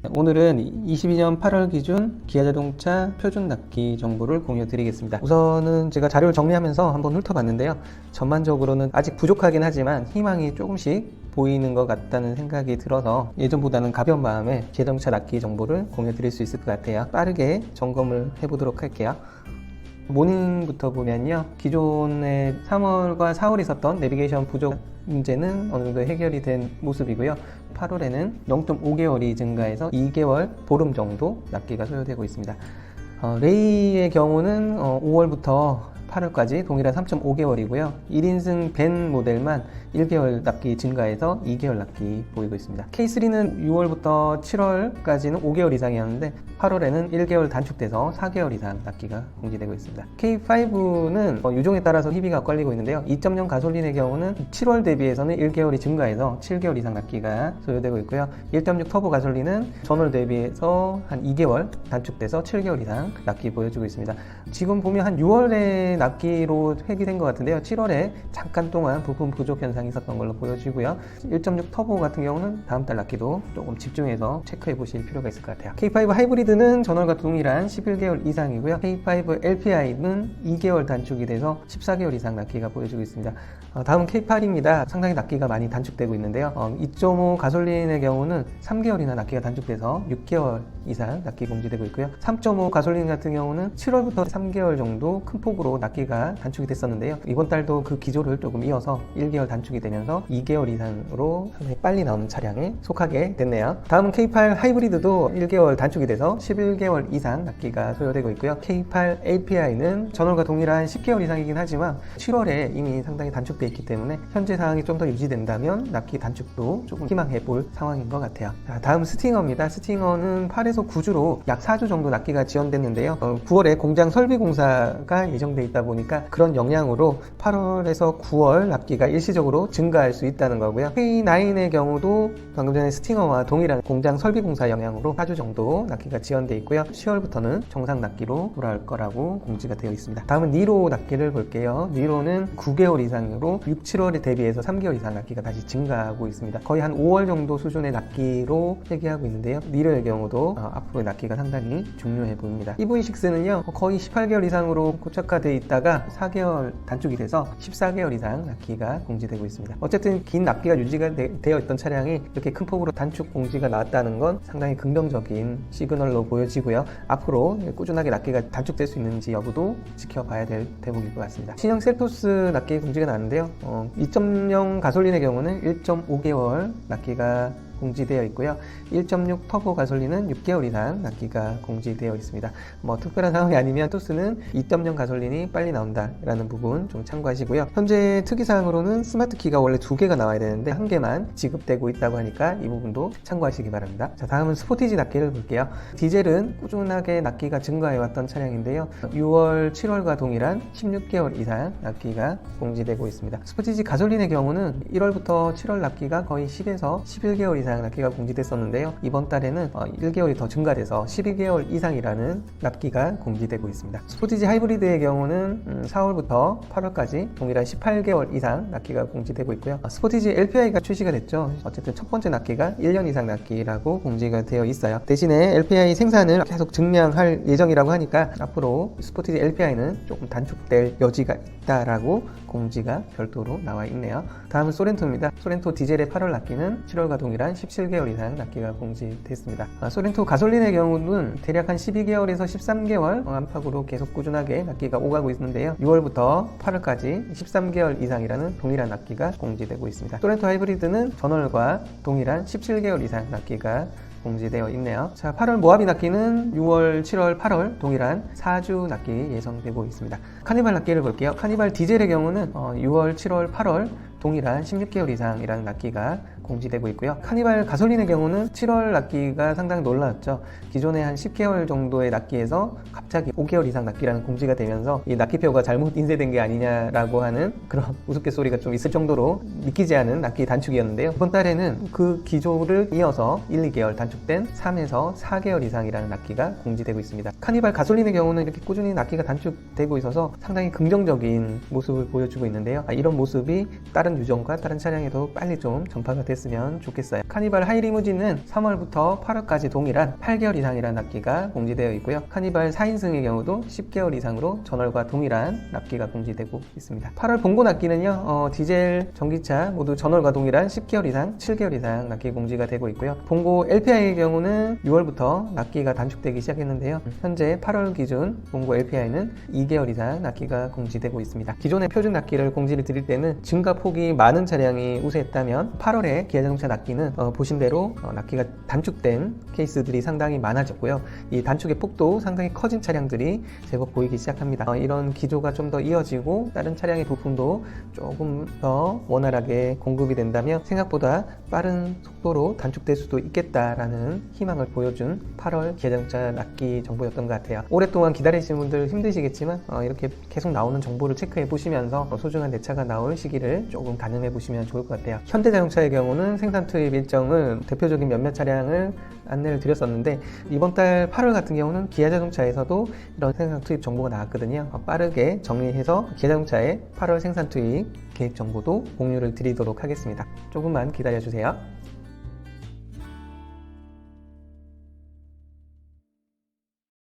오늘은 22년 8월 기준 기아자동차 표준 납기 정보를 공유 드리겠습니다. 우선은 제가 자료를 정리하면서 한번 훑어봤는데요. 전반적으로는 아직 부족하긴 하지만 희망이 조금씩 보이는 것 같다는 생각이 들어서 예전보다는 가벼운 마음에 기아자동차 납기 정보를 공유 드릴 수 있을 것 같아요. 빠르게 점검을 해보도록 할게요. 모닝부터 보면요, 기존에 3월과 4월에 있었던 내비게이션 부족 문제는 어느 정도 해결이 된 모습이고요. 8월에는 0.5개월이 증가해서 2개월 보름 정도 납기가 소요되고 있습니다. 레이의 경우는 5월부터 8월까지 동일한 3.5개월이고요. 1인승 벤 모델만 1개월 납기 증가해서 2개월 납기 보이고 있습니다. K3는 6월부터 7월까지는 5개월 이상이었는데 8월에는 1개월 단축돼서 4개월 이상 납기가 공지되고 있습니다. K5는 유종에 따라서 희비가 엇갈리고 있는데요. 2.0 가솔린의 경우는 7월 대비해서는 1개월이 증가해서 7개월 이상 납기가 소요되고 있고요. 1.6 터보 가솔린은 전월 대비해서 한 2개월 단축돼서 7개월 이상 납기 보여주고 있습니다. 지금 보면 한 6월에 납기로 회귀된 것 같은데요. 7월에 잠깐 동안 부품 부족 현상이 있었던 걸로 보여지고요. 1.6 터보 같은 경우는 다음 달 납기도 조금 집중해서 체크해 보실 필요가 있을 것 같아요. K5 하이브리드는 전월과 동일한 11개월 이상이고요. K5 LPI는 2개월 단축이 돼서 14개월 이상 납기가 보여주고 있습니다. 다음은 K8입니다. 상당히 납기가 많이 단축되고 있는데요. 2.5 가솔린의 경우는 3개월이나 납기가 단축돼서 6개월 이상 납기 공지되고 있고요. 3.5 가솔린 같은 경우는 7월부터 3개월 정도 큰 폭으로 납기가 단축이 됐었는데요. 이번 달도 그 기조를 조금 이어서 1개월 단축이 되면서 2개월 이상으로 상당히 빨리 나오는 차량에 속하게 됐네요. 다음은 K8 하이브리드도 1개월 단축이 돼서 11개월 이상 납기가 소요되고 있고요. K8 API는 전월과 동일한 10개월 이상이긴 하지만 7월에 이미 상당히 단축되어 있기 때문에 현재 상황이 좀 더 유지된다면 납기 단축도 조금 희망해 볼 상황인 것 같아요. 다음 스팅어입니다. 스팅어는 8에서 9주로 약 4주 정도 납기가 지연됐는데요. 9월에 공장 설비 공사가 예정돼 있다 보니까 그런 영향으로 8월에서 9월 납기가 일시적으로 증가할 수 있다는 거고요. K9의 경우도 방금 전에 스팅어와 동일한 공장 설비 공사 영향으로 4주 정도 납기가 지연돼 있고요. 10월부터는 정상 납기로 돌아올 거라고 공지가 되어 있습니다. 다음은 니로 납기를 볼게요. 니로는 9개월 이상으로 6, 7월에 대비해서 3개월 이상 납기가 다시 증가하고 있습니다. 거의 한 5월 정도 수준의 납기로 회귀하고 있는데요. 니로의 경우도 앞으로의 납기가 상당히 중요해 보입니다. EV6는요, 거의 18개월 이상으로 고착화되어 있다가 4개월 단축이 돼서 14개월 이상 납기가 공지되고 있습니다. 어쨌든 긴 납기가 유지가 되어 있던 차량이 이렇게 큰 폭으로 단축 공지가 나왔다는 건 상당히 긍정적인 시그널로 보여지고요. 앞으로 꾸준하게 납기가 단축될 수 있는지 여부도 지켜봐야 될 대목일 것 같습니다. 신형 셀토스 납기 공지가 나왔는데요. 2.0 가솔린의 경우는 1.5개월 납기가 공지되어 있고요. 1.6 터보 가솔린은 6개월 이상 납기가 공지되어 있습니다. 특별한 상황이 아니면 토스는 2.0 가솔린이 빨리 나온다라는 부분 좀 참고하시고요. 현재 특이사항으로는 스마트키가 원래 2개가 나와야 되는데 1개만 지급되고 있다고 하니까 이 부분도 참고하시기 바랍니다. 자, 다음은 스포티지 납기를 볼게요. 디젤은 꾸준하게 납기가 증가해왔던 차량인데요. 6월, 7월과 동일한 16개월 이상 납기가 공지되고 있습니다. 스포티지 가솔린의 경우는 1월부터 7월 납기가 거의 10에서 11개월 이상 납기가 공지됐었는데요. 이번 달에는 1개월이 더 증가돼서 12개월 이상이라는 납기가 공지되고 있습니다. 스포티지 하이브리드의 경우는 4월부터 8월까지 동일한 18개월 이상 납기가 공지되고 있고요. 스포티지 LPI가 출시가 됐죠. 어쨌든 첫 번째 납기가 1년 이상 납기라고 공지가 되어 있어요. 대신에 LPI 생산을 계속 증량할 예정이라고 하니까 앞으로 스포티지 LPI는 조금 단축될 여지가 있다라고 공지가 별도로 나와 있네요. 다음은 소렌토입니다. 소렌토 디젤의 8월 납기는 7월과 동일한 17개월 이상 납기가 공지됐습니다. 소렌토 가솔린의 경우는 대략 한 12개월에서 13개월 안팎으로 계속 꾸준하게 납기가 오가고 있는데요. 6월부터 8월까지 13개월 이상이라는 동일한 납기가 공지되고 있습니다. 소렌토 하이브리드는 전월과 동일한 17개월 이상 납기가 공지되어 있네요. 자, 8월 모하비 납기는 6월, 7월, 8월 동일한 4주 납기 예상되고 있습니다. 카니발 납기를 볼게요. 카니발 디젤의 경우는 6월, 7월, 8월 동일한 16개월 이상이라는 납기가 공지되고 있고요. 카니발 가솔린의 경우는 7월 납기가 상당히 놀라웠죠. 기존에 한 10개월 정도의 납기에서 갑자기 5개월 이상 납기라는 공지가 되면서 이 납기표가 잘못 인쇄된 게 아니냐라고 하는 그런 우스갯소리가 좀 있을 정도로 믿기지 않은 납기 단축이었는데요. 이번 달에는 그 기조를 이어서 1, 2개월 단축된 3에서 4개월 이상이라는 납기가 공지되고 있습니다. 카니발 가솔린의 경우는 이렇게 꾸준히 납기가 단축되고 있어서 상당히 긍정적인 모습을 보여주고 있는데요. 이런 모습이 다른 유종과 다른 차량에도 빨리 좀 전파가 됐으면 그랬으면 좋겠어요. 카니발 하이리무진은 3월부터 8월까지 동일한 8개월 이상이라는 납기가 공지되어 있고요. 카니발 4인승의 경우도 10개월 이상으로 전월과 동일한 납기가 공지되고 있습니다. 8월 봉고 납기는요, 디젤, 전기차 모두 전월과 동일한 10개월 이상, 7개월 이상 납기 공지가 되고 있고요. 봉고 LPI의 경우는 6월부터 납기가 단축되기 시작했는데요. 현재 8월 기준 봉고 LPI는 2개월 이상 납기가 공지되고 있습니다. 기존의 표준 납기를 공지를 드릴 때는 증가 폭이 많은 차량이 우세했다면 8월에 기아자동차 납기는 보신 대로 납기가 단축된 케이스들이 상당히 많아졌고요. 이 단축의 폭도 상당히 커진 차량들이 제법 보이기 시작합니다. 이런 기조가 좀 더 이어지고 다른 차량의 부품도 조금 더 원활하게 공급이 된다면 생각보다 빠른 속도로 단축될 수도 있겠다라는 희망을 보여준 8월 기아자동차 납기 정보였던 것 같아요. 오랫동안 기다리시는 분들 힘드시겠지만 이렇게 계속 나오는 정보를 체크해 보시면서 소중한 내 차가 나올 시기를 조금 가늠해 보시면 좋을 것 같아요. 현대자동차의 경우는 생산 투입 일정을 대표적인 몇몇 차량을 안내를 드렸었는데 이번 달 8월 같은 경우는 기아자동차에서도 이런 생산 투입 정보가 나왔거든요. 빠르게 정리해서 기아자동차의 8월 생산 투입 계획 정보도 공유를 드리도록 하겠습니다. 조금만 기다려 주세요.